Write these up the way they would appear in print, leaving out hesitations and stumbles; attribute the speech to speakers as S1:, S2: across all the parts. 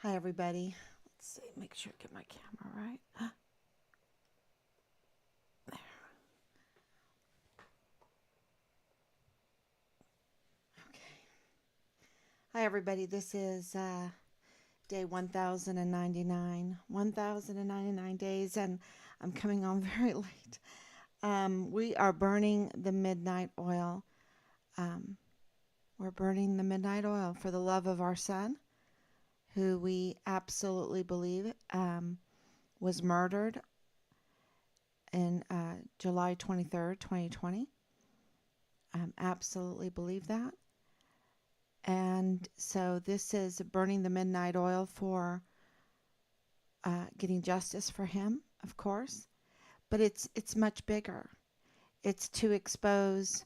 S1: Hi, everybody. Let's see, make sure I get my camera right. There. Okay. Hi, everybody. This is day 1099. 1099 days, and I'm coming on very late. We are burning the midnight oil. Um, we're burning the midnight oil for the love of our son, who we absolutely believe was murdered in July 23rd, 2020. Absolutely believe that. And so this is burning the midnight oil for getting justice for him, of course. But it's much bigger. It's to expose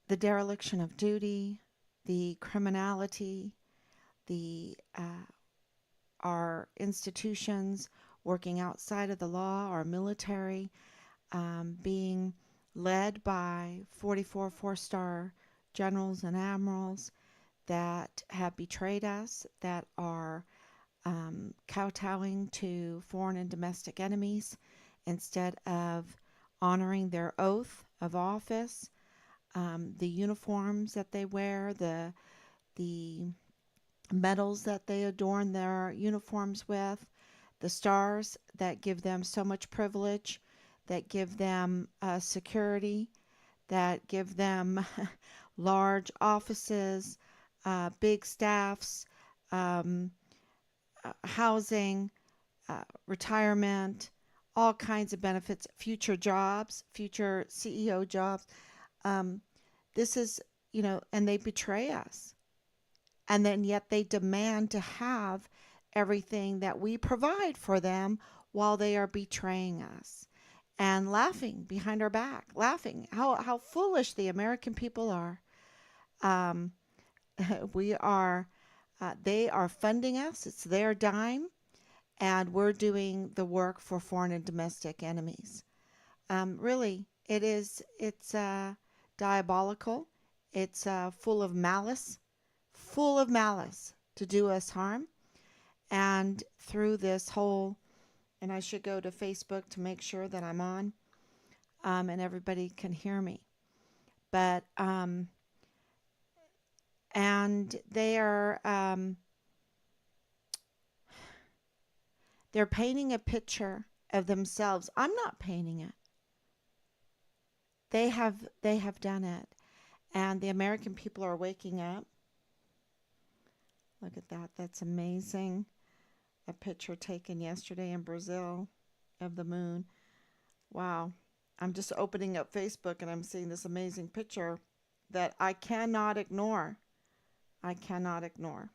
S1: the dereliction of duty, the criminality, the our institutions working outside of the law, our military being led by 44 four-star generals and admirals that have betrayed us, that are kowtowing to foreign and domestic enemies instead of honoring their oath of office, the uniforms that they wear, the medals that they adorn their uniforms with, the stars that give them so much privilege, that give them security, that give them large offices, big staffs, um, housing, retirement, all kinds of benefits, future jobs, future CEO jobs. Um, this is, and they betray us. And then yet they demand to have everything that we provide for them while they are betraying us and laughing behind our back, laughing how foolish the American people are. Um, we are, they are funding us. It's their dime, and we're doing the work for foreign and domestic enemies. Really, it's diabolical. It's full of malice to do us harm. And through this whole, and I should go to Facebook to make sure that I'm on and everybody can hear me. But, and they're painting a picture of themselves. I'm not painting it. They have done it. And the American people are waking up. Look at that. That's amazing. A picture taken yesterday in Brazil of the moon. Wow. I'm just opening up Facebook and I'm seeing this amazing picture that I cannot ignore. I cannot ignore.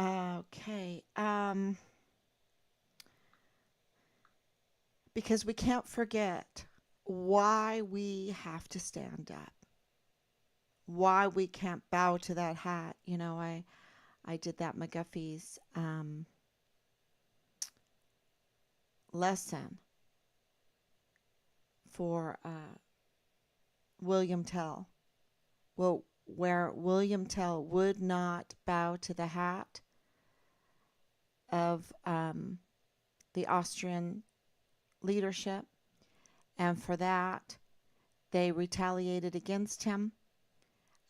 S1: Okay. Because we can't forget why we have to stand up, why we can't bow to that hat. I did that McGuffey's lesson for William Tell. Well, where William Tell would not bow to the hat of the Austrian leadership, and for that they retaliated against him,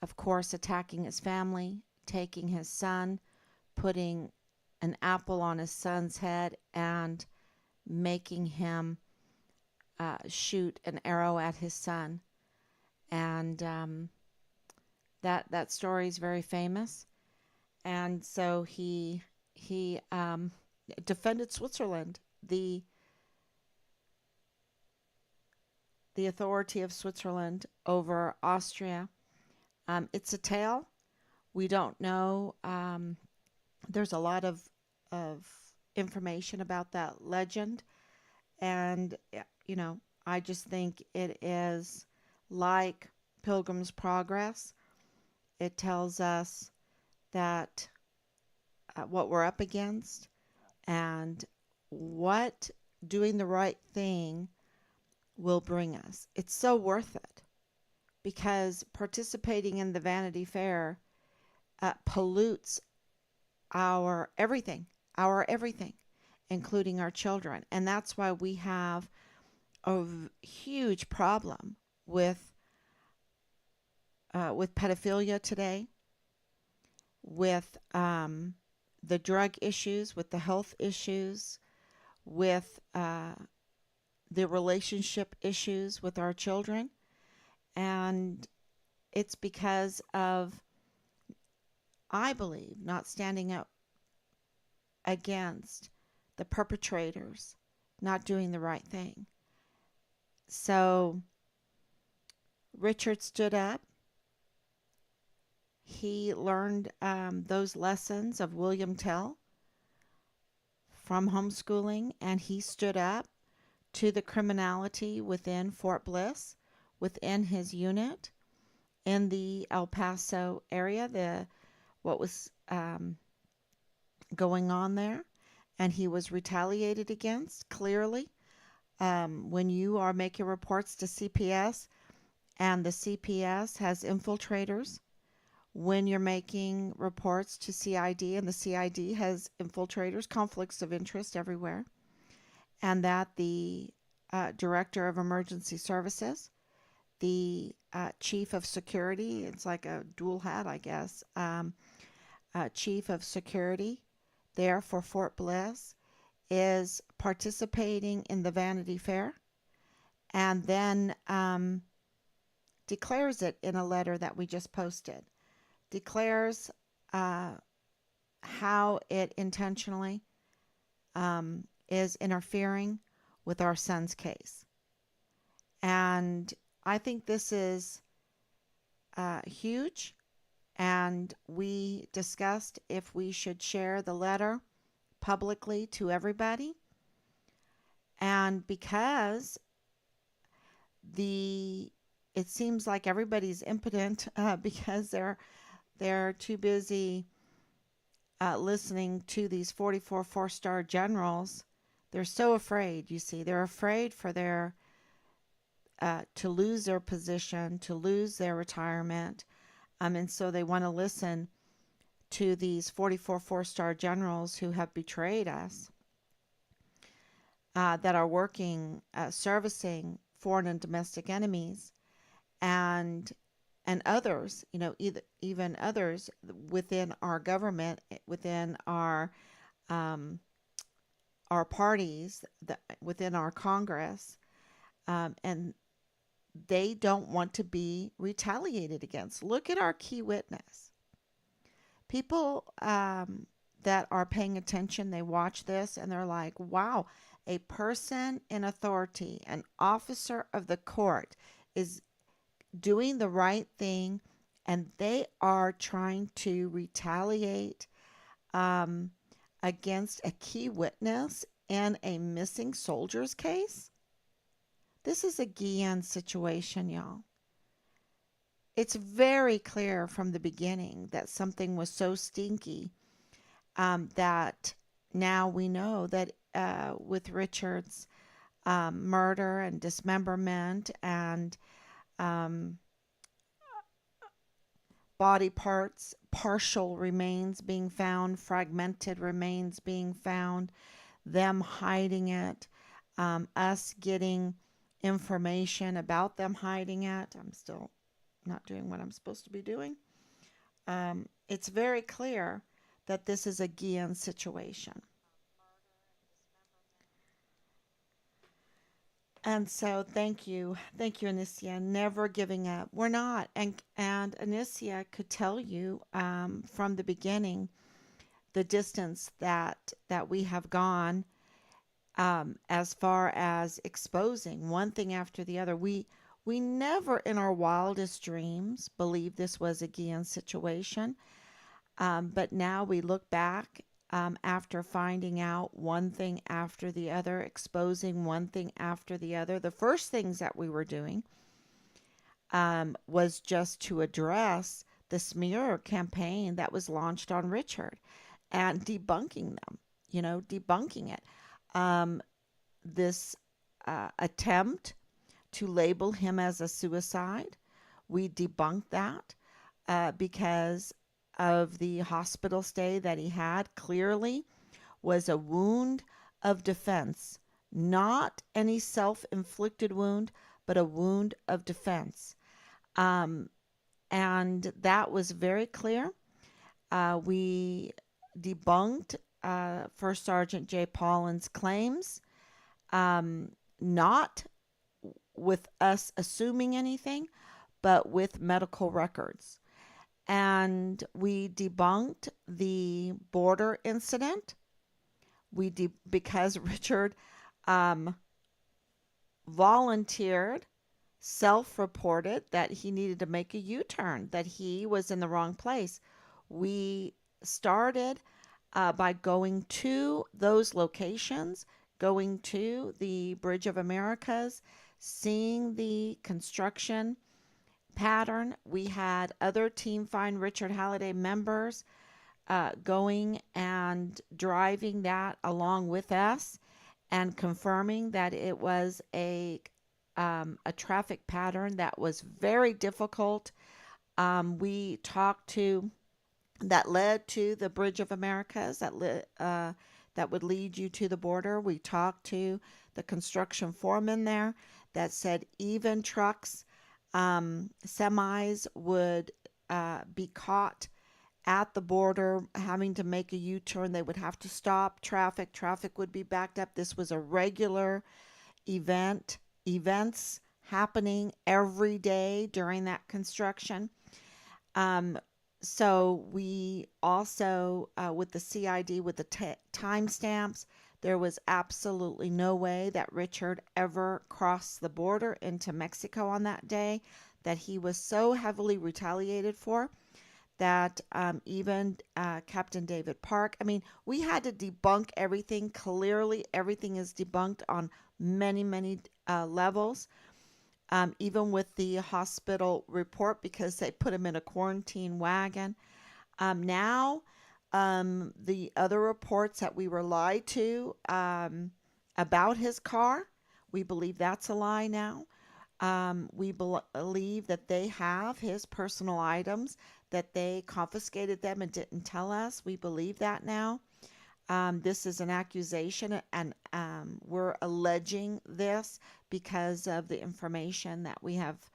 S1: of course, attacking his family, taking his son, putting an apple on his son's head, and making him shoot an arrow at his son. And that story is very famous. And so he defended Switzerland, the authority of Switzerland over Austria. It's a tale. We don't know. There's a lot of information about that legend, and I just think it is like Pilgrim's Progress. It tells us that what we're up against and what doing the right thing will bring us. It's so worth it because participating in the Vanity Fair pollutes our everything, including our children. And that's why we have a huge problem with pedophilia today, with the drug issues, with the health issues, with the relationship issues with our children. And it's because of, I believe, not standing up against the perpetrators, not doing the right thing. So Richard stood up. He learned those lessons of William Tell from homeschooling, and he stood up to the criminality within Fort Bliss, within his unit in the El Paso area, the what was going on there, and he was retaliated against clearly. When you are making reports to CPS and the CPS has infiltrators, when you're making reports to CID and the CID has infiltrators, conflicts of interest everywhere, and that the director of emergency services, the chief of security, it's like a dual hat, I guess, chief of security there for Fort Bliss is participating in the Vanity Fair and then declares it in a letter that we just posted. Declares how it intentionally is interfering with our son's case. And I think this is huge. And we discussed if we should share the letter publicly to everybody. And because it seems like everybody's impotent because they're too busy listening to these 44 four-star generals. They're so afraid, you see. They're afraid for their to lose their position, to lose their retirement. And so they want to listen to these 44 four-star generals who have betrayed us, that are working, servicing foreign and domestic enemies, and others, even others within our government, within our parties, within our Congress, and they don't want to be retaliated against. Look at our key witness. People that are paying attention, they watch this and they're like, wow, a person in authority, an officer of the court, is doing the right thing, and they are trying to retaliate against a key witness in a missing soldier's case. This is a Guillen situation, y'all. It's very clear from the beginning that something was so stinky that now we know that with Richard's murder and dismemberment and body parts, partial remains being found, fragmented remains being found, them hiding it, us getting information about them hiding it. I'm still not doing what I'm supposed to be doing. It's very clear that this is a Guillen situation. And so thank you, Anicia. Never giving up. We're not, and Anicia could tell you from the beginning the distance that we have gone as far as exposing one thing after the other. We never in our wildest dreams believed this was a Guillen situation, but now we look back after finding out one thing after the other, exposing one thing after the other. The first things that we were doing was just to address the smear campaign that was launched on Richard and debunking them, debunking it. This attempt to label him as a suicide, we debunked that because of the hospital stay that he had clearly was a wound of defense, not any self inflicted wound, but a wound of defense. Um, and that was very clear. We debunked First Sergeant Jay Pollin's claims, um, not with us assuming anything, but with medical records. And we debunked the border incident. Because Richard um, volunteered, self-reported that he needed to make a U-turn, that he was in the wrong place. We started by going to those locations, going to the Bridge of Americas, seeing the construction pattern. We had other Team Find Richard Halliday members going and driving that along with us and confirming that it was a traffic pattern that was very difficult. We talked to that led to the Bridge of Americas that would lead you to the border. We talked to the construction foreman there that said even trucks, semis would be caught at the border having to make a U-turn. They would have to stop traffic. Traffic would be backed up. This was a regular events happening every day during that construction. Um, so we also, with the CID, with the timestamps, there was absolutely no way that Richard ever crossed the border into Mexico on that day, that he was so heavily retaliated for that even Captain David Park, I mean, we had to debunk everything. Clearly, everything is debunked on many, many levels, even with the hospital report because they put him in a quarantine wagon. Now, the other reports that we were lied to about his car, we believe that's a lie now. We believe that they have his personal items, that they confiscated them and didn't tell us. We believe that now. This is an accusation, and we're alleging this because of the information that we have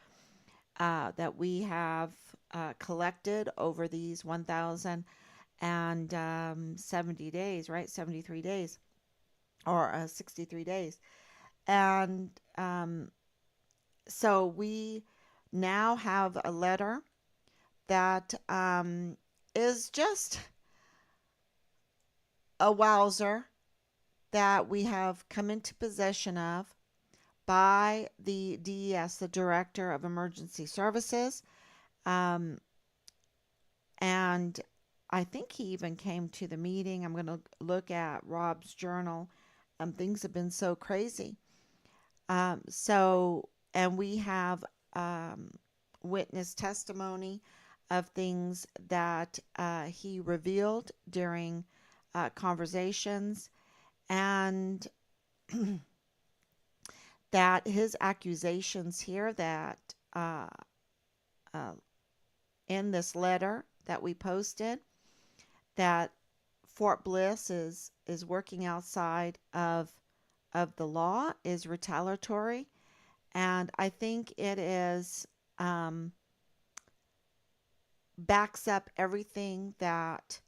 S1: collected over these 1,070 days, right? 73 days or 63 days, and so we now have a letter that is just a wowzer that we have come into possession of by the DES, the Director of Emergency Services. Um, and I think he even came to the meeting. I'm going to look at Rob's journal. Things have been so crazy. And we have witness testimony of things that he revealed during conversations, and that his accusations here that uh, in this letter that we posted, that Fort Bliss is working outside of the law, is retaliatory, and I think it is backs up everything that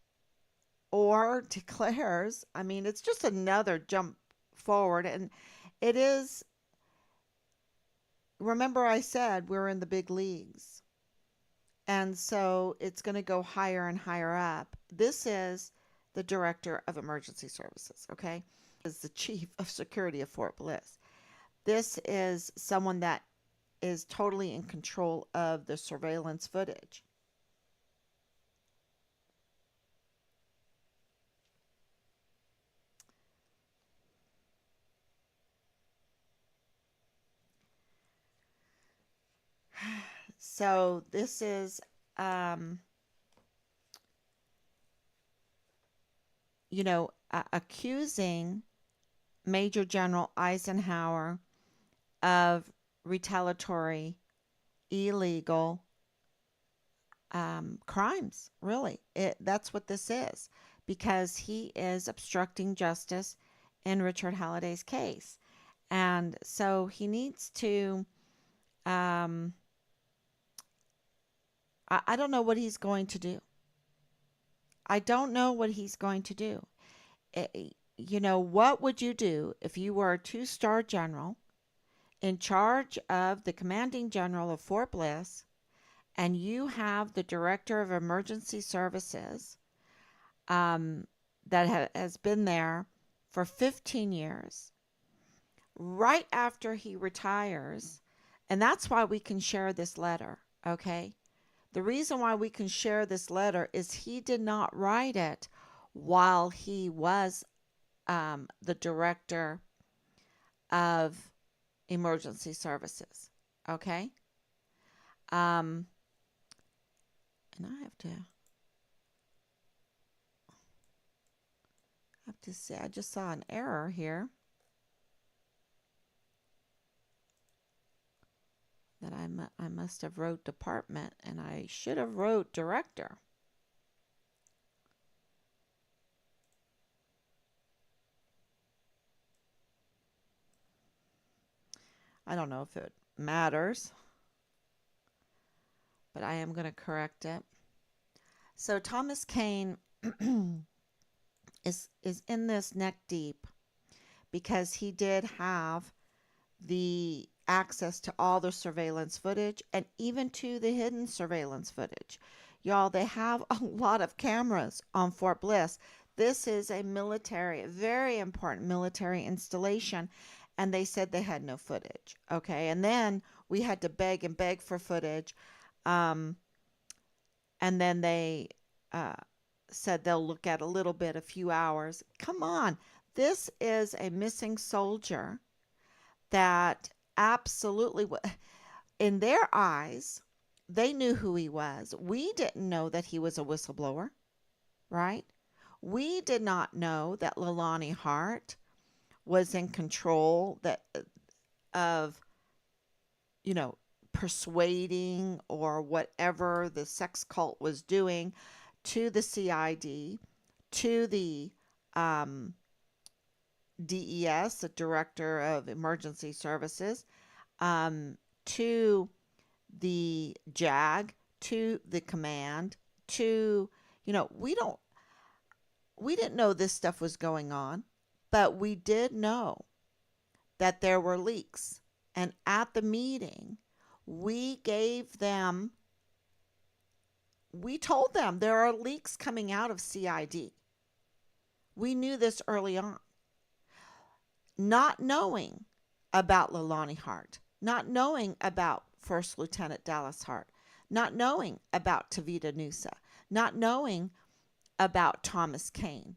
S1: or declares. I mean, it's just another jump forward, and it is. Remember, I said we're in the big leagues, and so it's going to go higher and higher up. This is the Director of Emergency Services, okay? Is the Chief of Security of Fort Bliss. This is someone that is totally in control of the surveillance footage. So this is, um, accusing Major General Eisenhower of retaliatory, illegal crimes, really. That's what this is, because he is obstructing justice in Richard Halliday's case. And so he needs to, um, I don't know what he's going to do. I don't know what he's going to do. What would you do if you were a two-star general in charge of the commanding general of Fort Bliss, and you have the director of emergency services um, that has been there for 15 years, right after he retires? And that's why we can share this letter, okay? The reason why we can share this letter is he did not write it while he was the director of emergency services, okay? Um, and I have to say, I just saw an error here that I must have wrote department, and I should have wrote director. I don't know if it matters, but I am going to correct it. So Thomas Kane is in this neck deep because he did have the access to all the surveillance footage and even to the hidden surveillance footage. Y'all, they have a lot of cameras on Fort Bliss. This is a very important military installation, and they said they had no footage. Okay, and then we had to beg and beg for footage, um, and then they uh, said they'll look at a little bit, a few hours. Come on, this is a missing soldier that absolutely, in their eyes, they knew who he was. We didn't know that he was a whistleblower, right? We did not know that Leilani Hart was in control of, you know, persuading or whatever the sex cult was doing to the CID, to the DES, the Director of Emergency Services, to the JAG, to the command, to, we didn't know this stuff was going on, but we did know that there were leaks. And at the meeting, we told them there are leaks coming out of CID. We knew this early on. Not knowing about Leilani Hart, not knowing about First Lieutenant Dallas Hart, not knowing about Tavita Nusa, not knowing about Thomas Kane,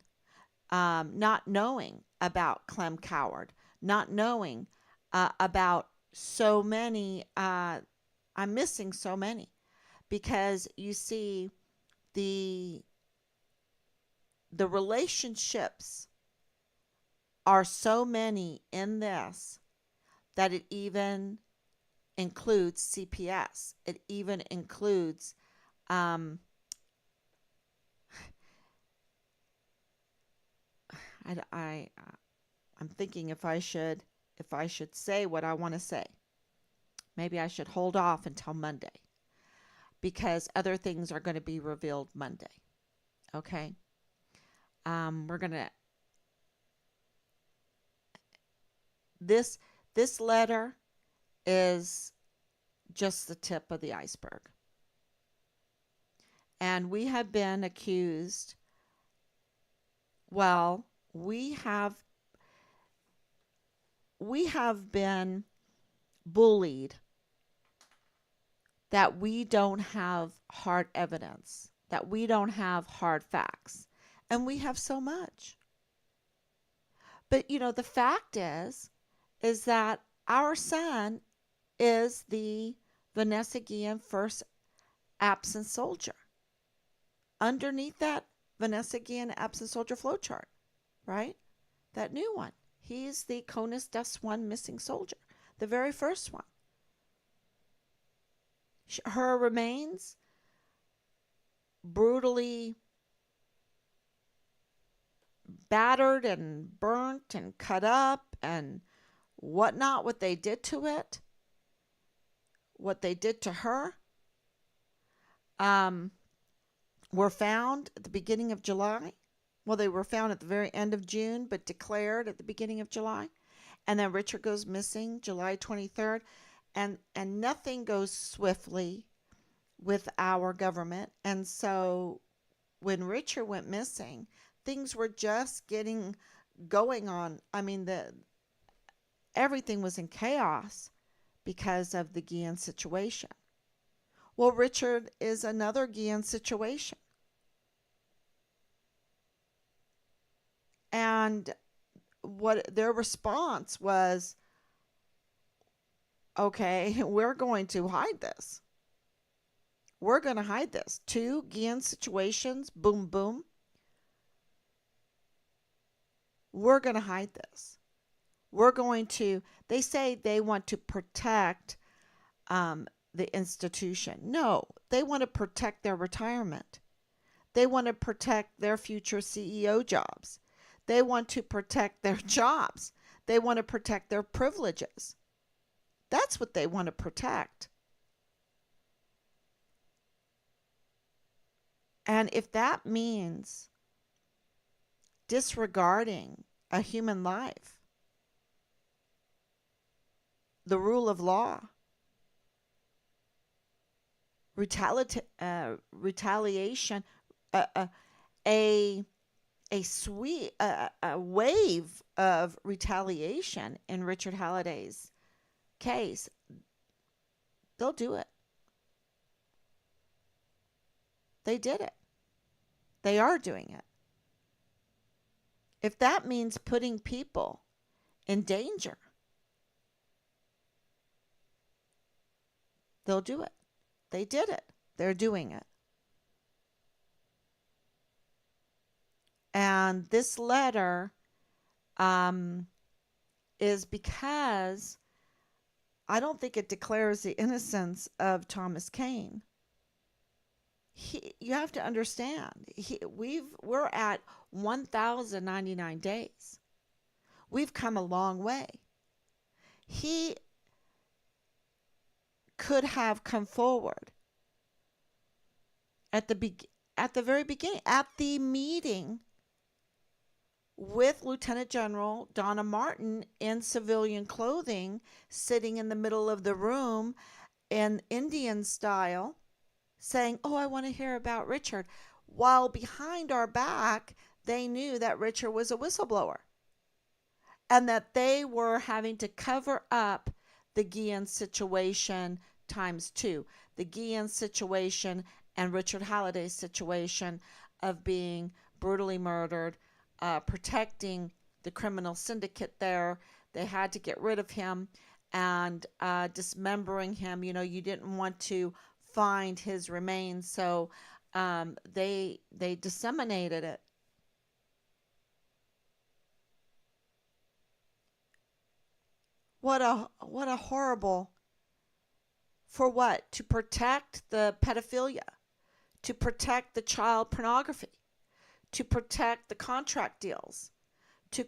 S1: not knowing about Clem Coward, not knowing about so many. I'm missing so many because you see the relationships are so many in this that it even includes CPS. It even includes I'm thinking if I should say what I want to say. Maybe I should hold off until Monday because other things are going to be revealed Monday. Okay? We're going to this letter is just the tip of the iceberg. And we have been accused, well, we have been bullied that we don't have hard evidence, that we don't have hard facts, and we have so much. But the fact is that our son is the Vanessa Guillen first absent soldier. Underneath that Vanessa Guillen absent soldier flowchart, right? That new one. He's the CONUS Dust 1 missing soldier, the very first one. Her remains brutally battered and burnt and cut up and whatnot, what they did to it, what they did to her, um, were found at the beginning of July. Well, they were found at the very end of June, but declared at the beginning of July. And then Richard goes missing July 23rd. And nothing goes swiftly with our government. And so when Richard went missing, things were just getting going on. I mean, everything was in chaos because of the Guillen situation. Well, Richard is another Guillen situation. And what their response was, okay, we're going to hide this. We're going to hide this. Two Guillen situations, boom, boom. We're going to hide this. We're going to, they say they want to protect the institution. No, they want to protect their retirement. They want to protect their future CEO jobs. They want to protect their jobs. They want to protect their privileges. That's what they want to protect. And if that means disregarding a human life, the rule of law, retaliation, a a wave of retaliation in Richard Halliday's case, they'll do it. They did it. They are doing it. If that means putting people in danger, they'll do it. They did it. They're doing it. And this letter is because I don't think it declares the innocence of Thomas Kane. You have to understand, we're at 1,099 days. We've come a long way. He could have come forward at the very beginning, at the meeting with Lieutenant General Donna Martin in civilian clothing, sitting in the middle of the room in Indian style, saying, "Oh, I want to hear about Richard," while behind our back, they knew that Richard was a whistleblower and that they were having to cover up the Guillen situation times two. The Guillen situation and Richard Halliday's situation of being brutally murdered, protecting the criminal syndicate there. They had to get rid of him and dismembering him. You know, you didn't want to find his remains, so they disseminated it. What a horrible, for what? To protect the pedophilia, to protect the child pornography, to protect the contract deals, to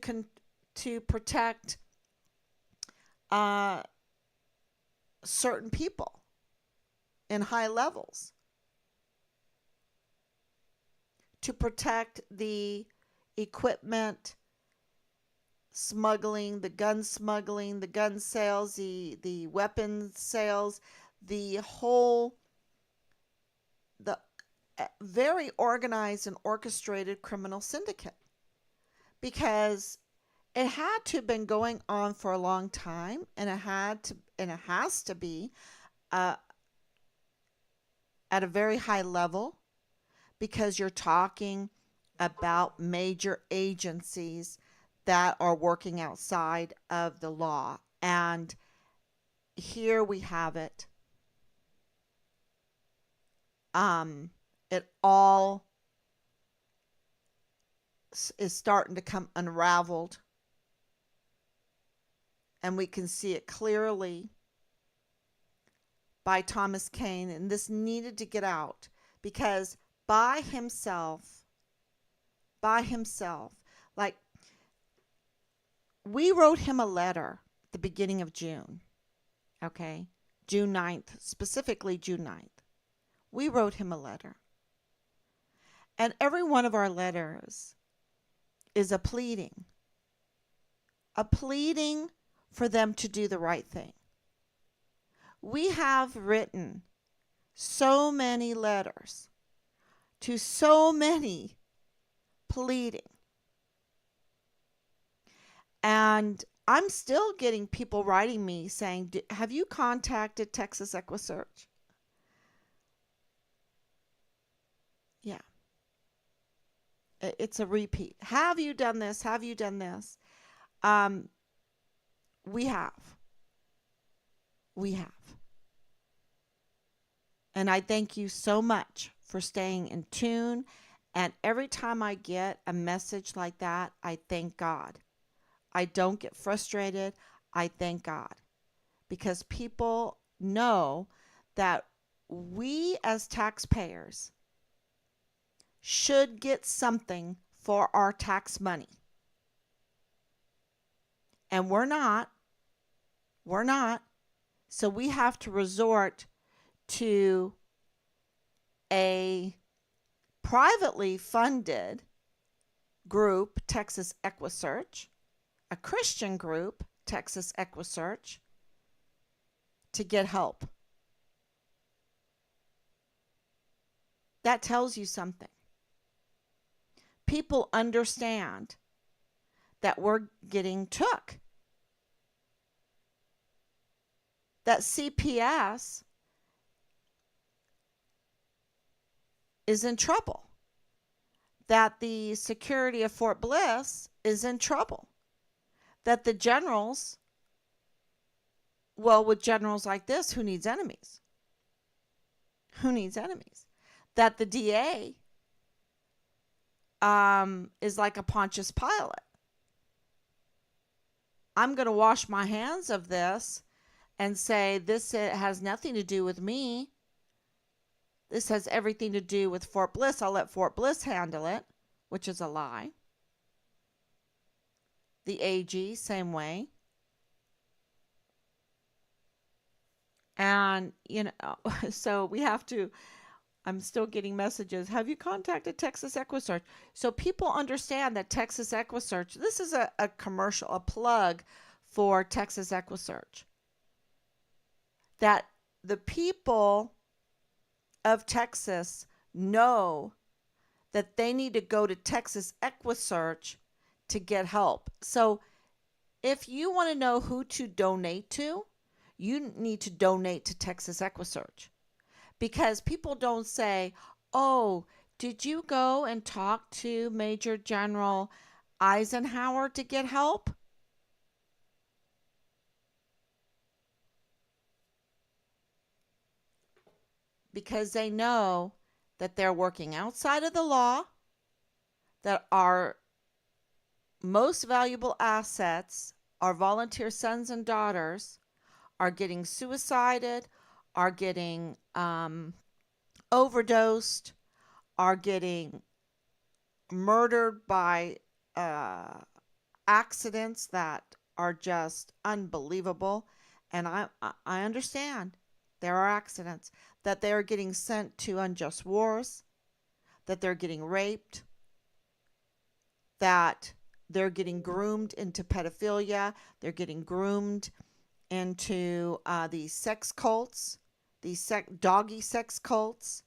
S1: protect certain people in high levels, to protect the equipment smuggling, the gun sales, the weapons sales, the whole, the very organized and orchestrated criminal syndicate. Because it had to have been going on for a long time, and it has to be at a very high level, because you're talking about major agencies that are working outside of the law. And here we have it. It all is starting to come unraveled, and we can see it clearly by Thomas Kane. And this needed to get out, because by himself, like, we wrote him a letter the beginning of June, okay? June 9th, specifically June 9th. We wrote him a letter. And every one of our letters is a pleading for them to do the right thing. We have written so many letters to so many pleading. And I'm still getting people writing me saying, have you contacted Texas EquiSearch? Yeah. It's a repeat. Have you done this? Have you done this? We have. We have. And I thank you so much for staying in tune. And every time I get a message like that, I thank God. I don't get frustrated. I thank God. Because people know that we as taxpayers should get something for our tax money. And we're not. We're not. So we have to resort to a privately funded group, Texas EquiSearch, a Christian group, Texas EquiSearch, to get help. That tells you something. People understand that we're getting took. That CPS is in trouble. That the security of Fort Bliss is in trouble. That the generals, well, with generals like this, who needs enemies? Who needs enemies? That the DA is like a Pontius Pilate. I'm going to wash my hands of this and say this has nothing to do with me. This has everything to do with Fort Bliss. I'll let Fort Bliss handle it, which is a lie. The AG, same way. And, so we have to, I'm still getting messages. Have you contacted Texas EquiSearch? So people understand that Texas EquiSearch, this is a commercial, a plug for Texas EquiSearch. That the people of Texas know that they need to go to Texas EquiSearch to get help. So if you want to know who to donate to, you need to donate to Texas EquiSearch. Because people don't say, oh, did you go and talk to Major General Eisenhower to get help? Because they know that they're working outside of the law, that our most valuable assets, our volunteer sons and daughters, are getting suicided, are getting overdosed, are getting murdered by accidents that are just unbelievable. And I understand there are accidents, that they are getting sent to unjust wars, that they're getting raped, that they're getting groomed into pedophilia, they're getting groomed into these sex cults, these doggy sex cults,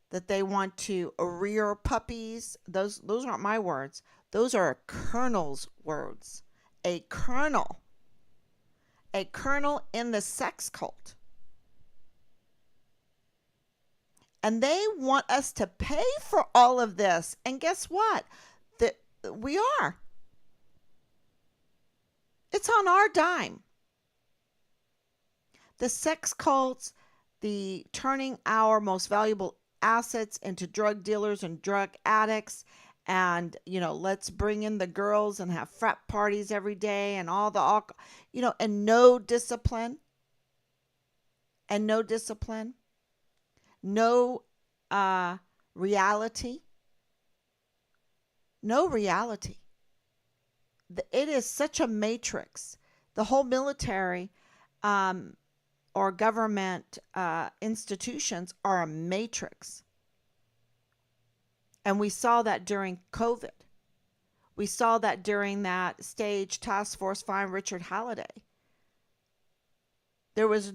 S1: that they want to rear puppies. Those aren't my words. Those are a colonel's words. A colonel in the sex cult. And they want us to pay for all of this. And guess what? We are. It's on our dime. The sex cults, the turning our most valuable assets into drug dealers and drug addicts, and let's bring in the girls and have frat parties every day, and and no discipline, no reality. No reality. It is such a matrix. The whole military um, or government institutions are a matrix. And we saw that during COVID. We saw that during that stage task force find Richard Halliday. There was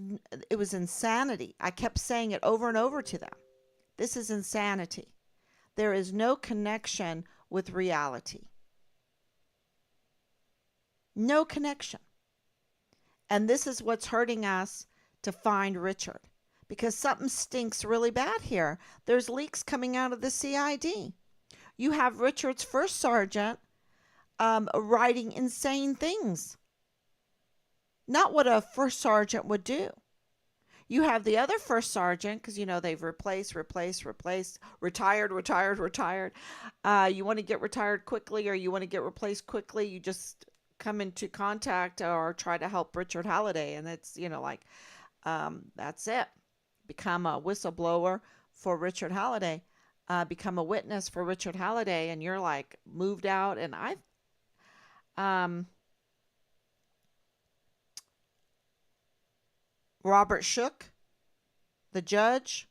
S1: it was insanity. I kept saying it over and over to them. This is insanity. There is no connection with reality. No connection. And this is what's hurting us to find Richard, because something stinks really bad here. There's leaks coming out of the CID. You have Richard's first sergeant writing insane things. Not what a first sergeant would do. You have the other first sergeant, because they've replaced, retired. You want to get retired quickly, or you want to get replaced quickly, you just come into contact or try to help Richard Halliday, and it's that's it. Become a whistleblower for Richard Halliday, become a witness for Richard Halliday, and you're like moved out. And Robert Shook, the judge,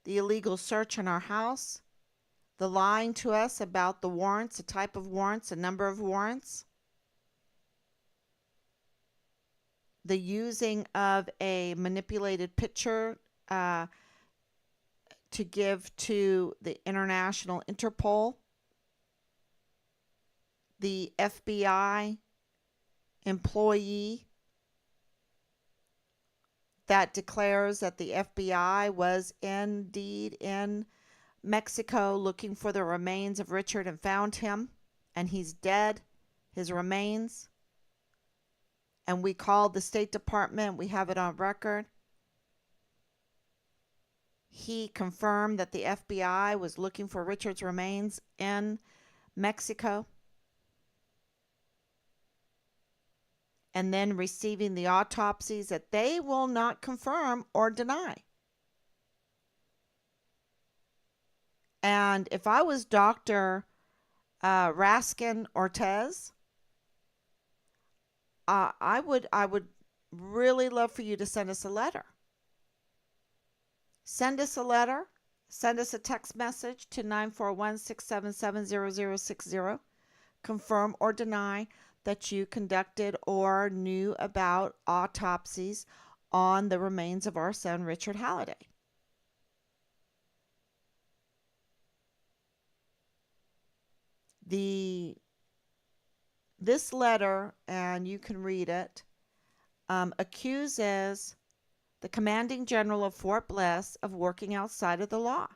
S1: the illegal search in our house, the lying to us about the warrants, the type of warrants, the number of warrants, the using of a manipulated picture to give to the International Interpol, the FBI employee that declares that the FBI was indeed in Mexico looking for the remains of Richard and found him, and he's dead, his remains. And we called the State Department. We have it on record. He confirmed that the FBI was looking for Richard's remains in Mexico, and then receiving the autopsies that they will not confirm or deny. And if I was Dr. Raskin Ortez, I would really love for you to send us a letter. Send us a letter. Send us a text message to 941-677-0060. Confirm or deny that you conducted or knew about autopsies on the remains of our son, Richard Halliday. This letter, and you can read it, accuses the commanding general of Fort Bliss of working outside of the law,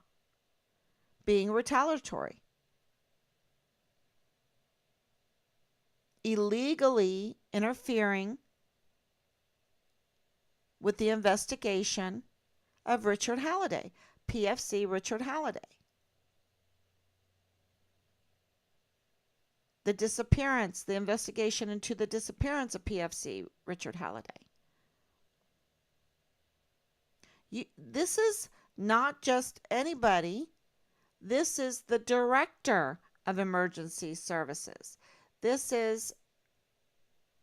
S1: being retaliatory, illegally interfering with the investigation of Richard Halliday, PFC Richard Halliday. The disappearance, the investigation into the disappearance of PFC Richard Halliday. This is not just anybody. This is the director of emergency services. This is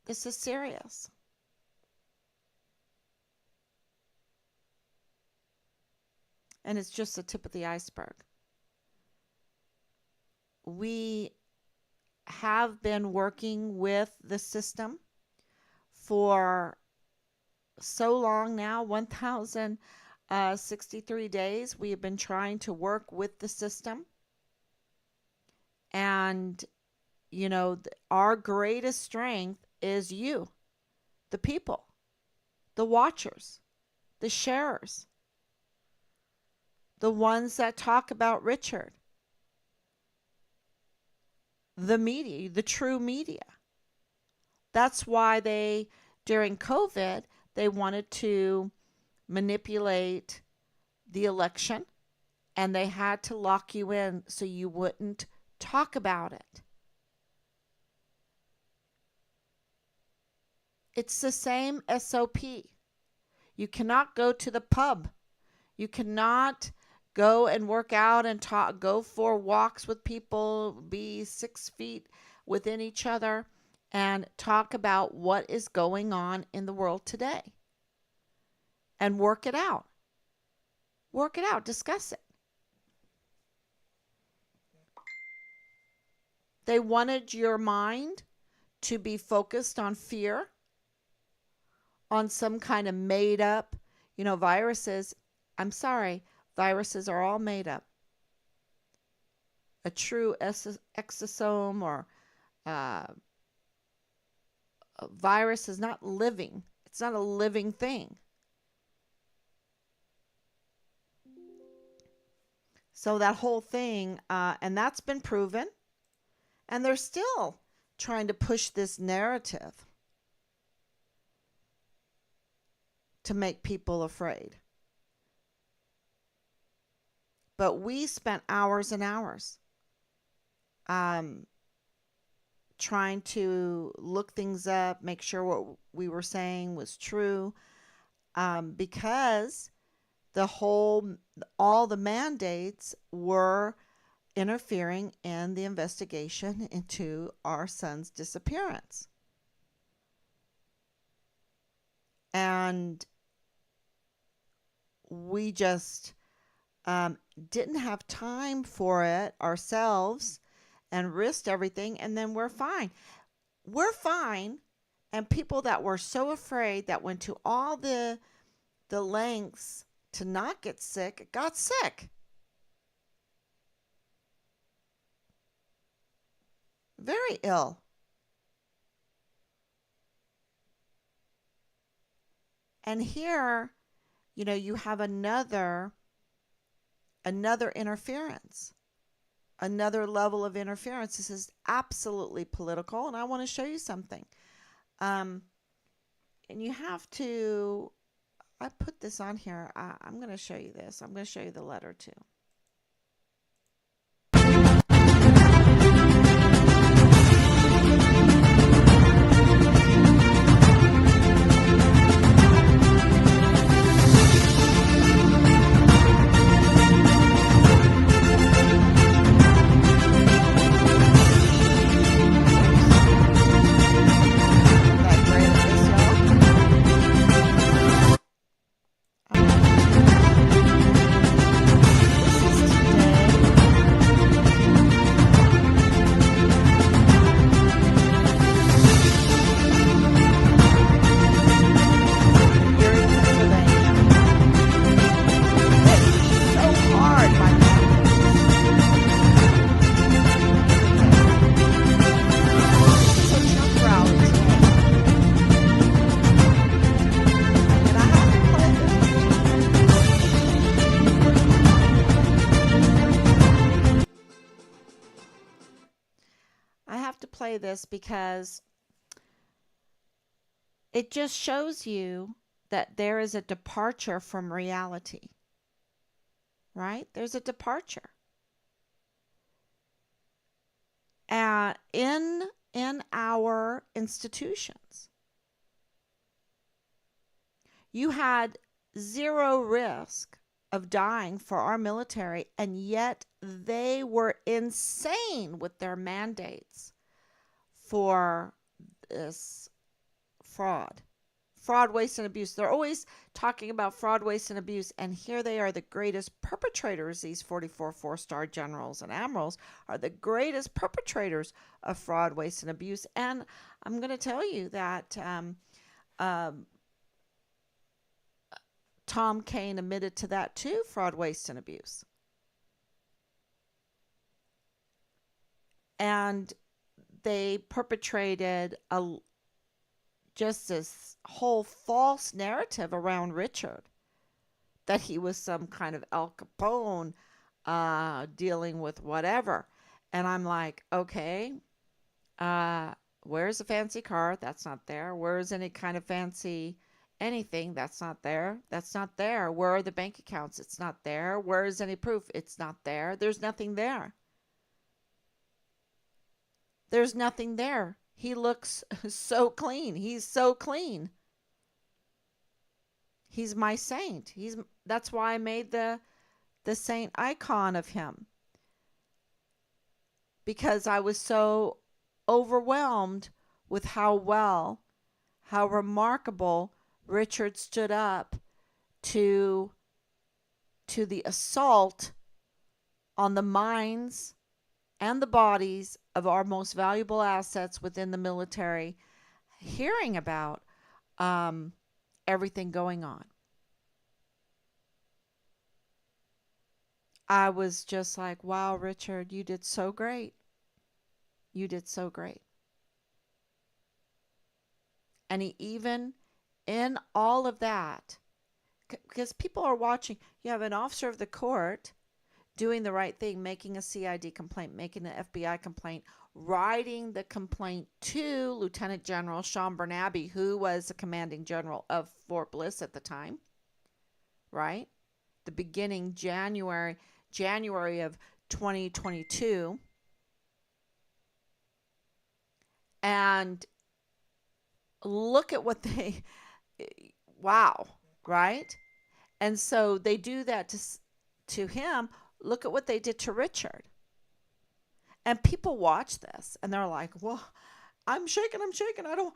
S1: serious. And it's just the tip of the iceberg. We have been working with the system for so long now, 1,063 days. We have been trying to work with the system. And, our greatest strength is you, the people, the watchers, the sharers, the ones that talk about Richard, the media, the true media. That's why during COVID, they wanted to manipulate the election, and they had to lock you in so you wouldn't talk about it. It's the same SOP. You cannot go to the pub. You cannot Go and work out and talk. Go for walks with people. Be 6 feet within each other and talk about what is going on in the world today and work it out. Work it out. Discuss it. They wanted your mind to be focused on fear, on some kind of made up, viruses. I'm sorry, viruses are all made up. A true exosome or a virus is not living. It's not a living thing. So that whole thing, and that's been proven, and they're still trying to push this narrative to make people afraid. But we spent hours and hours trying to look things up, make sure what we were saying was true, because all the mandates were interfering in the investigation into our son's disappearance. And we just didn't have time for it ourselves and risked everything, and then we're fine. We're fine. And people that were so afraid that went to all the lengths to not get sick got sick. Very ill. And here, you have another interference, another level of interference. This is absolutely political, and I want to show you something. And you have to, I put this on here. I'm going to show you this. I'm going to show you the letter too. Play this because it just shows you that there is a departure from reality, right? There's a departure. In our institutions, you had zero risk of dying for our military, and yet they were insane with their mandates for this fraud, waste, and abuse. They're always talking about fraud, waste, and abuse, and here they are, the greatest perpetrators. These 44 four-star generals and admirals are the greatest perpetrators of fraud, waste, and abuse. And I'm going to tell you that Tom Kane admitted to that too, fraud, waste, and abuse. And they perpetrated just this whole false narrative around Richard, that he was some kind of Al Capone dealing with whatever. And I'm like, okay, where's the fancy car? That's not there. Where's any kind of fancy anything? That's not there. That's not there. Where are the bank accounts? It's not there. Where is any proof? It's not there. There's nothing there. There's nothing there. He looks so clean. He's so clean. He's my saint. That's why I made the the saint icon of him because I was so overwhelmed with how remarkable Richard stood up to the assault on the minds and the bodies of our most valuable assets within the military, hearing about um, everything going on. I was just like, wow, Richard, you did so great. You did so great. And he even, in all of that, because people are watching, you have an officer of the court doing the right thing, making a CID complaint, making an FBI complaint, writing the complaint to Lieutenant General Sean Bernabe, who was the commanding general of Fort Bliss at the time, right? The beginning January of 2022. And look at what they, wow, right? And so they do that to him. Look at what they did to Richard. And people watch this and they're like, well, I'm shaking. I don't,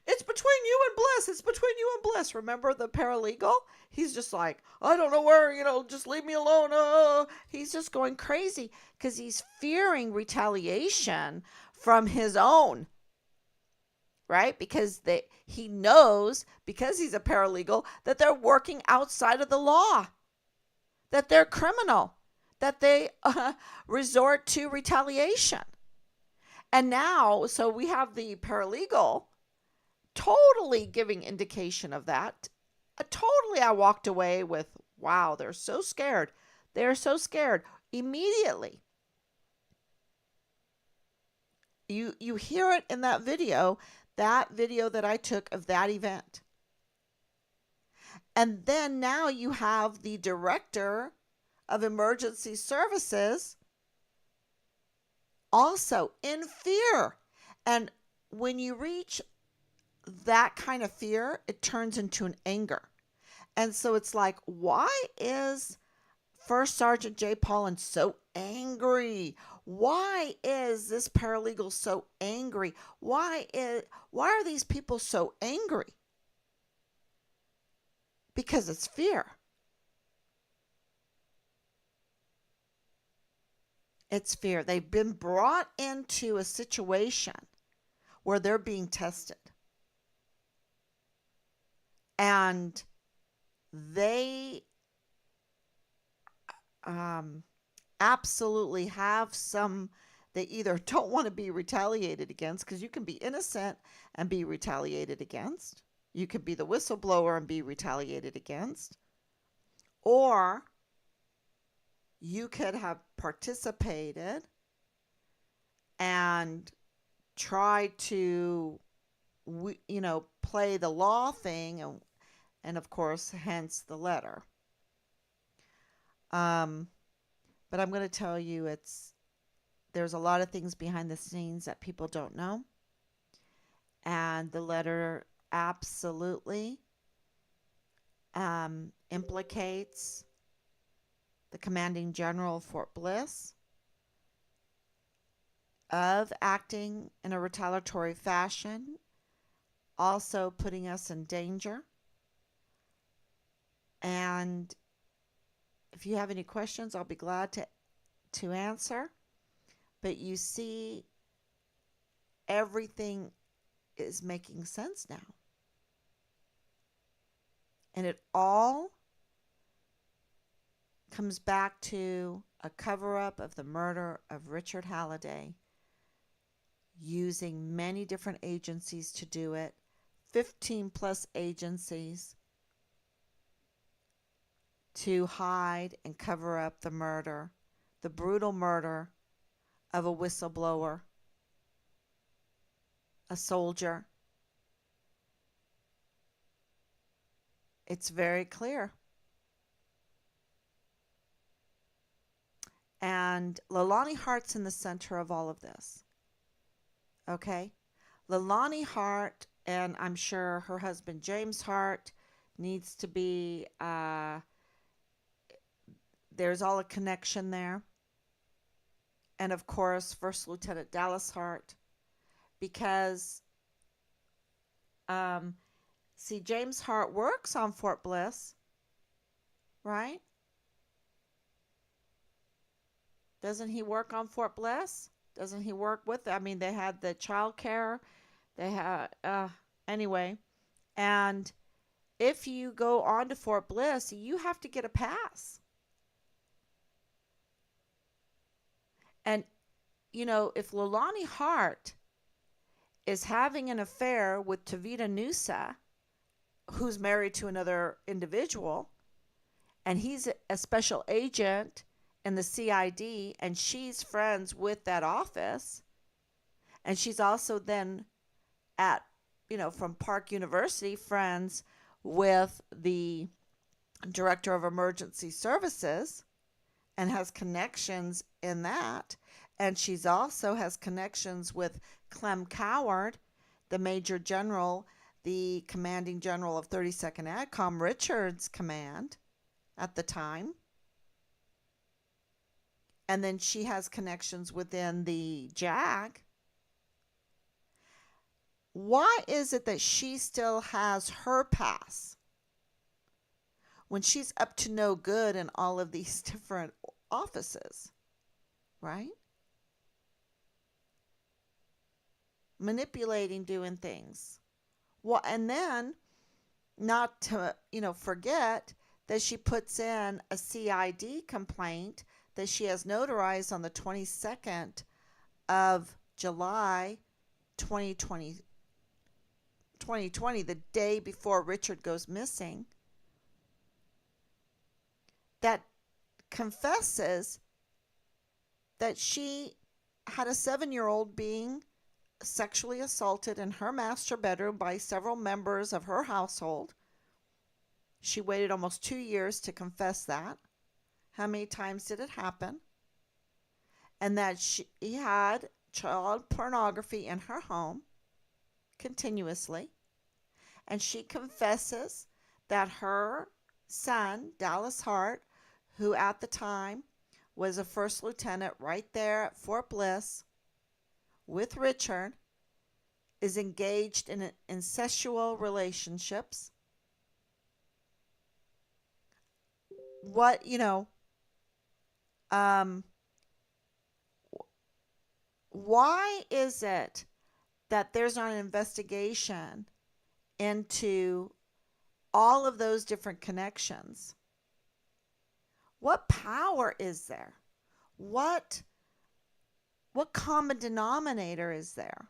S1: it's between you and Bliss. It's between you and Bliss. Remember the paralegal? He's just like, I don't know where, just leave me alone. He's just going crazy because he's fearing retaliation from his own, right? Because he knows, because he's a paralegal, that they're working outside of the law, that they're criminal, that they resort to retaliation. And now, so we have the paralegal totally giving indication of that. Totally, I walked away with, wow, they're so scared. They're so scared. Immediately, you hear it in that video that I took of that event. And then now you have the director of emergency services also in fear. And when you reach that kind of fear, it turns into an anger. And so it's like, why is First Sergeant Jay Paulin so angry? Why is this paralegal so angry? Why are these people so angry? Because it's fear. It's fear. They've been brought into a situation where they're being tested. And they absolutely have they either don't want to be retaliated against, because you can be innocent and be retaliated against. You could be the whistleblower and be retaliated against. Or you could have participated and tried to, play the law thing, and of course, hence the letter. But I'm going to tell you, there's a lot of things behind the scenes that people don't know. And the letter absolutely implicates the commanding general of Fort Bliss of acting in a retaliatory fashion, also putting us in danger. And if you have any questions, I'll be glad to answer. But you see, everything is making sense now. And it all comes back to a cover-up of the murder of Richard Halliday, using many different agencies to do it, 15 plus agencies, to hide and cover up the murder, the brutal murder of a whistleblower, a soldier. It's very clear. And Leilani Hart's in the center of all of this. Okay? Leilani Hart, and I'm sure her husband James Hart, needs to be there's all a connection there. And of course, First Lieutenant Dallas Hart, because um, see, James Hart works on Fort Bliss, right? Doesn't he work on Fort Bliss? Doesn't he work with? I mean, they had the child care. They had anyway, and if you go on to Fort Bliss, you have to get a pass. And if Lolani Hart is having an affair with Tavita Nusa, who's married to another individual, and he's a special agent in the CID, and she's friends with that office, and she's also then at, from Park University, friends with the director of emergency services and has connections in that. And she's also has connections with Clem Coward, the Major General, the commanding general of 32nd ADCOM, Richard's command at the time. And then she has connections within the JAG. Why is it that she still has her pass when she's up to no good in all of these different offices, right? Manipulating, doing things. Well, and then not to, forget that she puts in a CID complaint that she has notarized on the 22nd of July 2020, the day before Richard goes missing, that confesses that she had a 7-year-old being sexually assaulted in her master bedroom by several members of her household. She waited almost 2 years to confess that. How many times did it happen? And that she had child pornography in her home continuously. And she confesses that her son, Dallas Hart, who at the time was a first lieutenant right there at Fort Bliss with Richard, is engaged in incestual relationships. What, why is it that there's not an investigation into all of those different connections? What power is there? What common denominator is there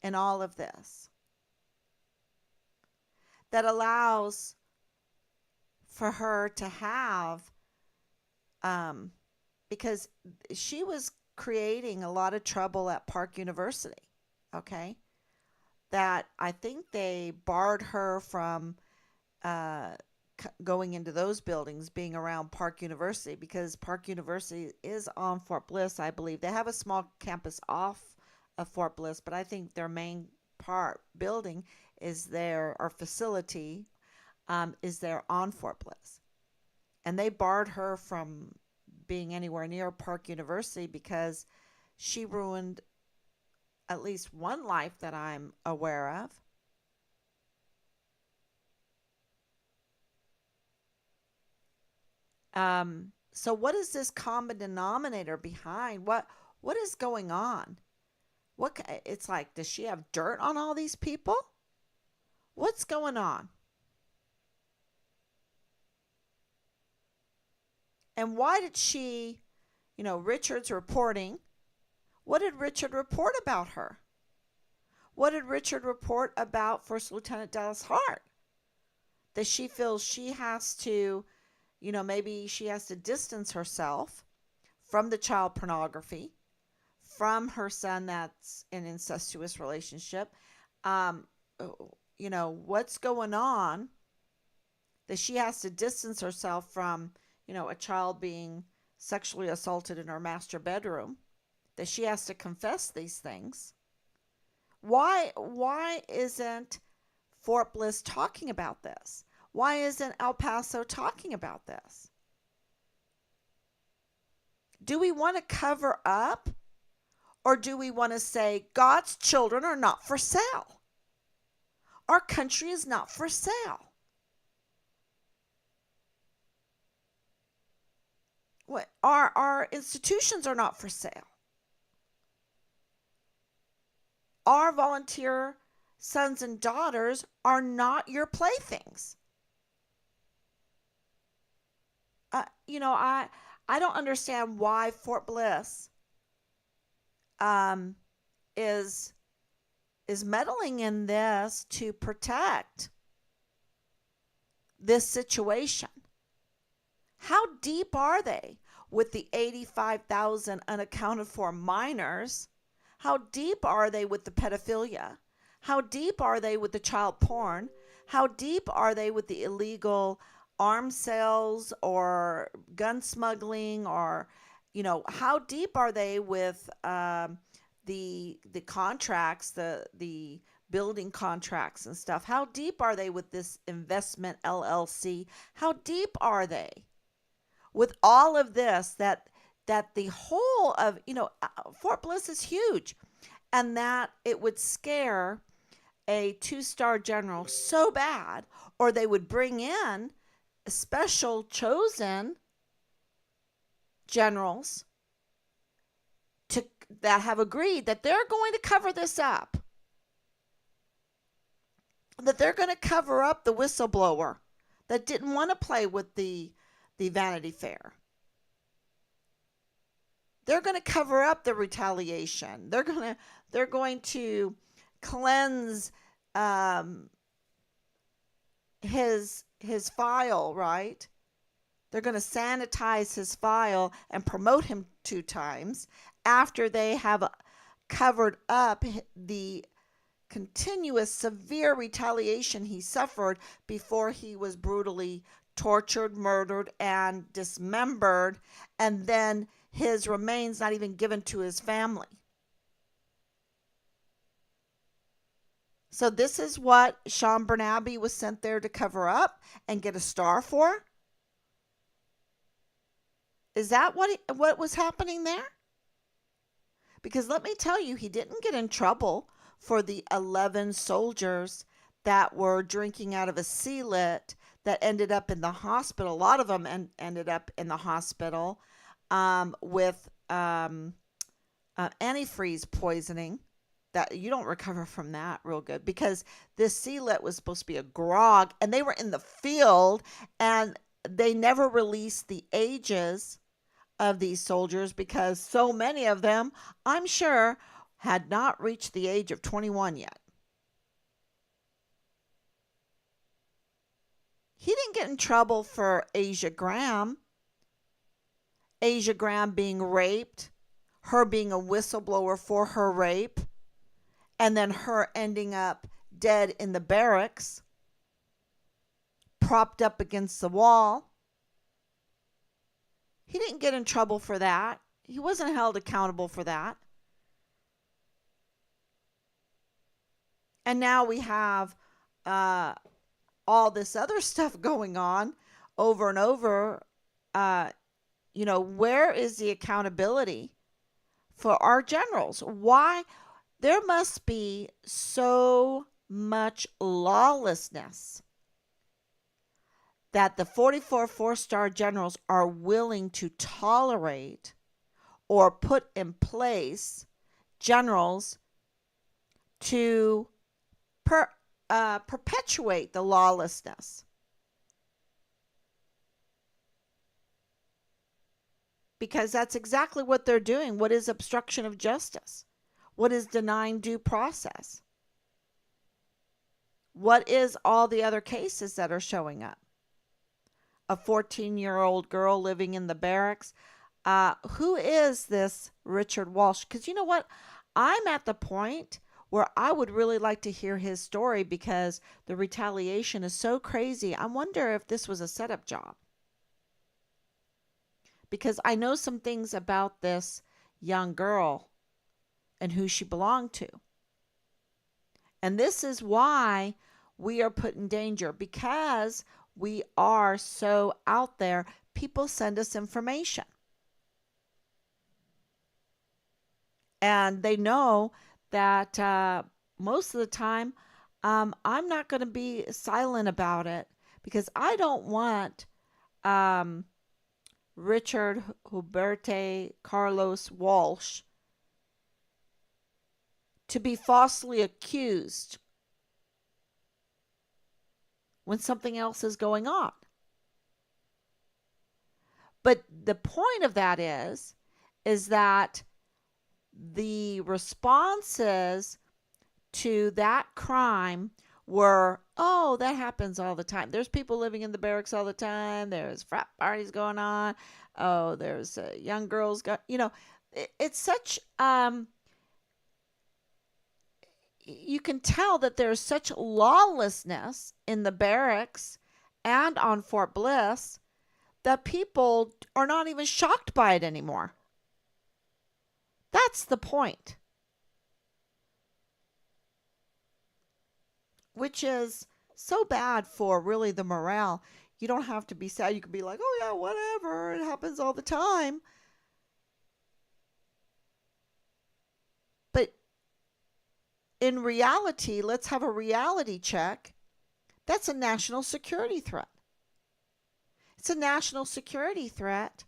S1: in all of this that allows for her to have, because she was creating a lot of trouble at Park University, okay? That I think they barred her from going into those buildings, being around Park University, because Park University is on Fort Bliss, I believe. They have a small campus off of Fort Bliss, but I think their main building is there, or facility is there on Fort Bliss. And they barred her from being anywhere near Park University because she ruined at least one life that I'm aware of. So what is this common denominator behind? What is going on? It's like, does she have dirt on all these people? What's going on? And why did she, Richard's reporting, what did Richard report about her? What did Richard report about First Lieutenant Dallas Hart? That she feels she has to, maybe she has to distance herself from the child pornography, from her son that's in an incestuous relationship. What's going on that she has to distance herself from, a child being sexually assaulted in her master bedroom, that she has to confess these things. Why isn't Fort Bliss talking about this? Why isn't El Paso talking about this? Do we want to cover up, or do we want to say God's children are not for sale? Our country is not for sale. What our institutions are not for sale. Our volunteer sons and daughters are not your playthings. I don't understand why Fort Bliss um, is meddling in this to protect this situation. How deep are they with the 85,000 unaccounted for minors? How deep are they with the pedophilia? How deep are they with the child porn? How deep are they with the illegal arms sales or gun smuggling, or how deep are they with the contracts, the building contracts and stuff? How deep are they with this investment LLC? How deep are they with all of this, that the whole of, Fort Bliss is huge, and that it would scare a two-star general so bad, or they would bring in special chosen generals that have agreed that they're going to cover this up, that they're going to cover up the whistleblower that didn't want to play with the Vanity Fair. They're going to cover up the retaliation. They're going to cleanse his file, right? They're going to sanitize his file and promote him 2 times after they have covered up the continuous severe retaliation he suffered before he was brutally tortured, murdered, and dismembered, and then his remains not even given to his family. So this is what Sean Bernabe was sent there to cover up and get a star for? Is that what was happening there? Because let me tell you, he didn't get in trouble for the 11 soldiers that were drinking out of a sealet that ended up in the hospital. A lot of them ended up in the hospital with antifreeze poisoning. That you don't recover from that real good, because this sealet was supposed to be a grog, and they were in the field, and they never released the ages of these soldiers because so many of them, I'm sure, had not reached the age of 21 yet. He didn't get in trouble for Asia Graham being raped, her being a whistleblower for her rape, and then her ending up dead in the barracks, propped up against the wall. He didn't get in trouble for that. He wasn't held accountable for that. And now we have all this other stuff going on over and over. Where is the accountability for our generals? Why? There must be so much lawlessness that the 44 4-star generals are willing to tolerate or put in place generals to perpetuate the lawlessness. Because that's exactly what they're doing. What is obstruction of justice? What is denying due process? What is all the other cases that are showing up? A 14-year-old girl living in the barracks. Who is this Richard Walsh? Because you know what? I'm at the point where I would really like to hear his story, because the retaliation is so crazy. I wonder if this was a setup job. Because I know some things about this young girl and who she belonged to. And this is why we are put in danger, because we are so out there. People send us information. And they know that most of the time, I'm not going to be silent about it because I don't want um, Richard Huberte Carlos Walsh to be falsely accused when something else is going on. But the point of that is that the responses to that crime were, oh, that happens all the time. There's people living in the barracks all the time. There's frat parties going on. Oh, there's young girls got, it's such, you can tell that there's such lawlessness in the barracks and on Fort Bliss that people are not even shocked by it anymore. That's the point. Which is so bad for really the morale. You don't have to be sad. You can be like, oh, yeah, whatever. It happens all the time. But in reality, let's have a reality check. That's a national security threat. It's a national security threat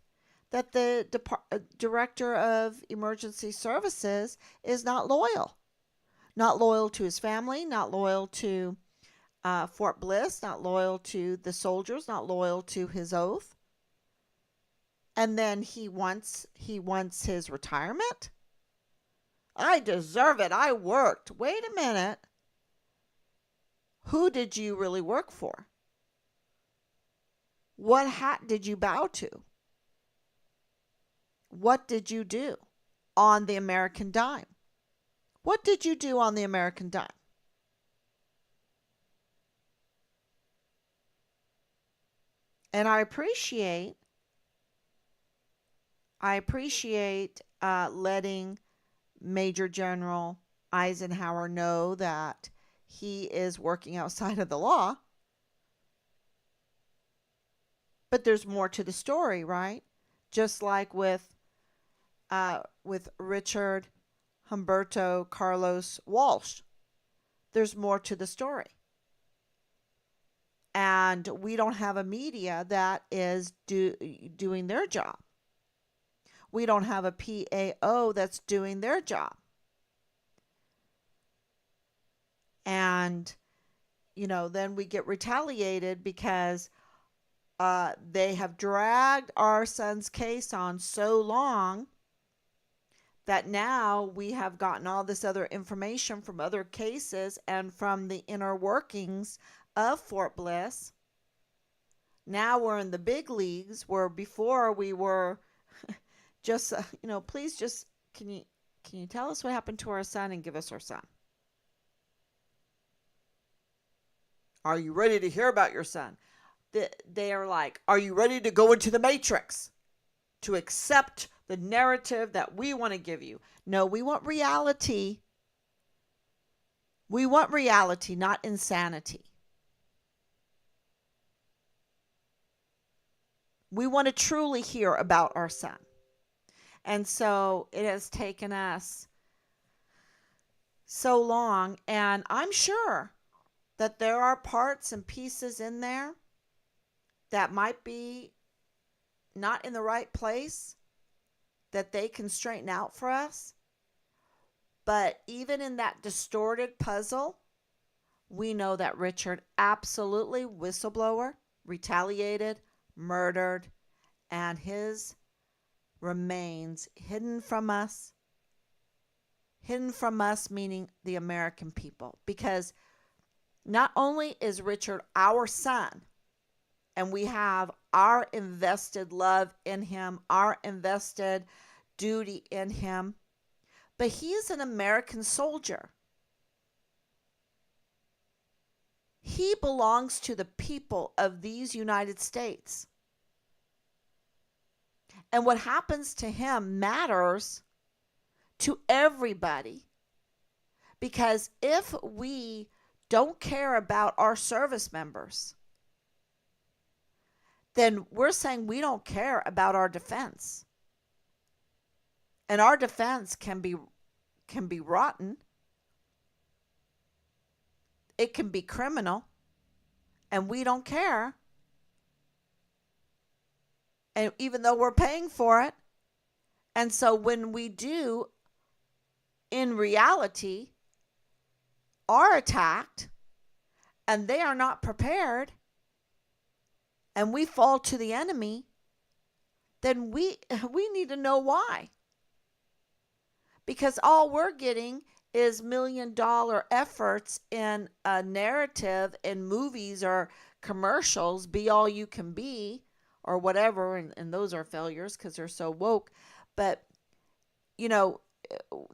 S1: that the director of emergency services is not loyal. Not loyal to his family, not loyal to Fort Bliss, not loyal to the soldiers, not loyal to his oath. And then he wants his retirement. I deserve it. I worked. Wait a minute. Who did you really work for? What hat did you bow to? What did you do on the American dime? What did you do on the American dime? And I appreciate letting Major General Eisenhower know that he is working outside of the law. But there's more to the story, right? Just like with Richard Humberto Carlos Walsh, there's more to the story. And we don't have a media that is doing their job. We don't have a PAO that's doing their job. And, then we get retaliated because they have dragged our son's case on so long that now we have gotten all this other information from other cases and from the inner workings of Fort Bliss. Now we're in the big leagues where before we were just, please just, can you tell us what happened to our son and give us our son? Are you ready to hear about your son? They are like, are you ready to go into the matrix to accept the narrative that we want to give you? No, we want reality. We want reality, not insanity. We want to truly hear about our son. And so it has taken us so long, and I'm sure that there are parts and pieces in there that might be not in the right place that they can straighten out for us. But even in that distorted puzzle, we know that Richard absolutely whistleblower, retaliated, murdered, and his remains hidden from us. Hidden from us, meaning the American people. Because not only is Richard our son, and we have our invested love in him, our invested duty in him, but he is an American soldier. He belongs to the people of these United States. And what happens to him matters to everybody. Because if we don't care about our service members, then we're saying we don't care about our defense. And our defense can be can be rotten, it can be criminal, and we don't care. And even though we're paying for it. And so when we do, in reality, are attacked and they are not prepared and we fall to the enemy, then we need to know why. Because all we're getting is $1 million efforts in a narrative in movies or commercials, be all you can be, or whatever, and those are failures because they're so woke. But, you know,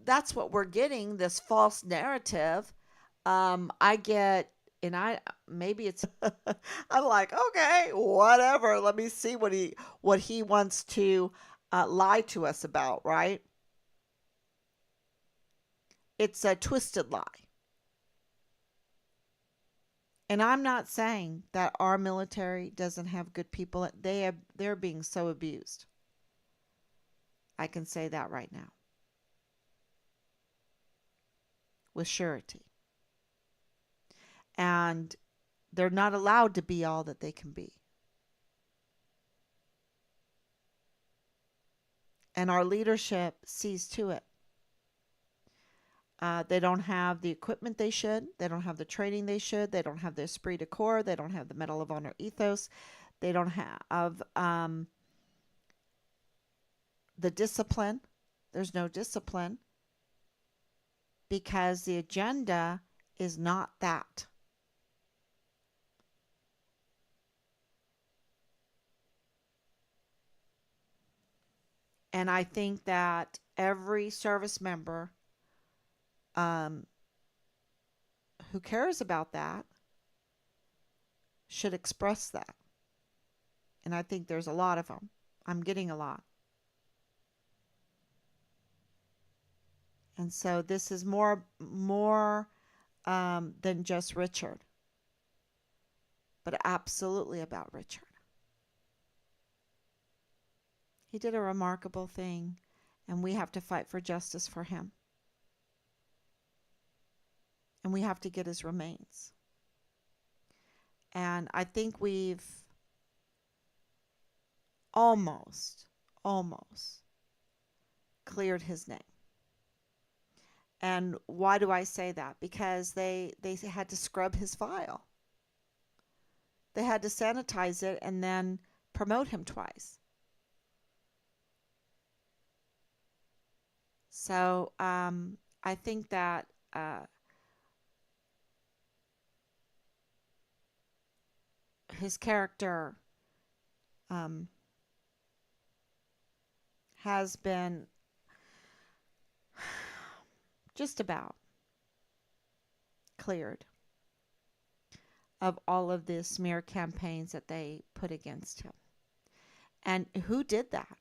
S1: that's what we're getting, this false narrative. I get, and maybe it's, I'm like, okay, whatever. Let me see what he wants to lie to us about, right? It's a twisted lie. And I'm not saying that our military doesn't have good people. They're being so abused. I can say that right now. With surety. And they're not allowed to be all that they can be. And our leadership sees to it. They don't have the equipment they should. They don't have the training they should. They don't have the esprit de corps. They don't have the Medal of Honor ethos. They don't have the discipline. There's no discipline because the agenda is not that. And I think that every service member who cares about that should express that. And I think there's a lot of them. I'm getting a lot. And so this is more than just Richard, but absolutely about Richard. He did a remarkable thing, and we have to fight for justice for him. And we have to get his remains. And I think we've almost cleared his name. And why do I say that? Because they had to scrub his file. They had to sanitize it and then promote him twice. So I think that his character has been just about cleared of all of the smear campaigns that they put against him. And who did that?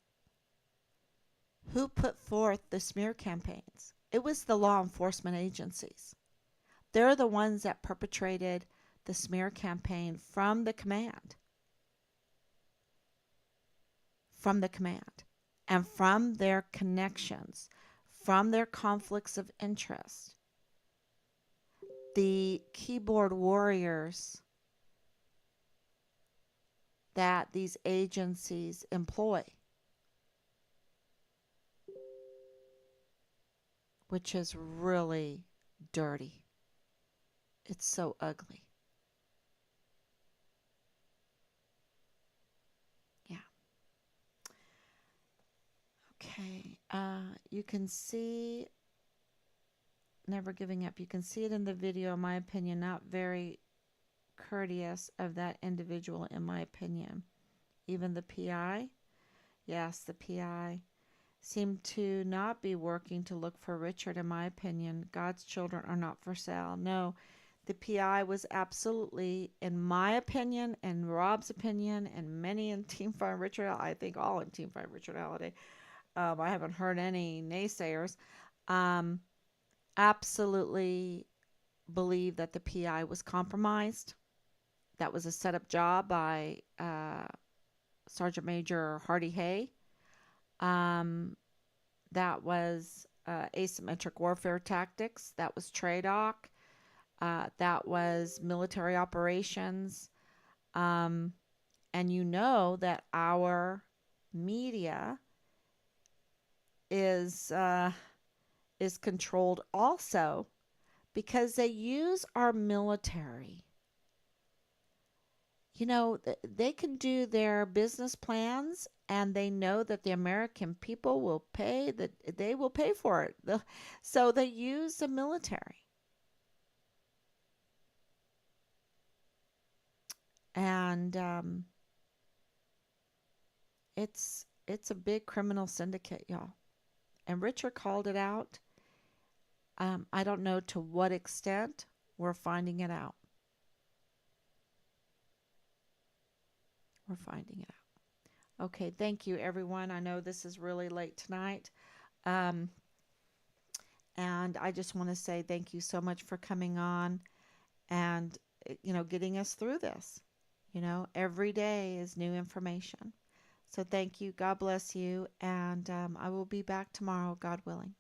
S1: Who put forth the smear campaigns? It was the law enforcement agencies. They're the ones that perpetrated the smear campaign from the command. From the command. And from their connections, from their conflicts of interest. The keyboard warriors that these agencies employ, which is really dirty. It's so ugly. Yeah. Okay. You can see Never Giving Up. You can see it in the video, in my opinion, not very courteous of that individual, in my opinion. Even the PI. Yes, the PI seemed to not be working to look for Richard, in my opinion. God's children are not for sale. No, the PI was absolutely, in my opinion, and Rob's opinion, and many in Team Find Richard, I think all in Team Find Richard Halliday. I haven't heard any naysayers. Absolutely believe that the PI was compromised. That was a set-up job by Sergeant Major Hardy Hay. That was asymmetric warfare tactics. That was TRADOC. That was military operations. Um, and you know that our media is uh, is controlled also because they use our military. They can do their business plans and they know that the American people will pay, that they will pay for it. So they use the military. And it's a big criminal syndicate, y'all. And Richard called it out. I don't know to what extent we're finding it out. We're finding it out. Okay, thank you, everyone. I know this is really late tonight. Um, and I just want to say thank you so much for coming on and, getting us through this. Every day is new information. So thank you. God bless you. And I will be back tomorrow, God willing.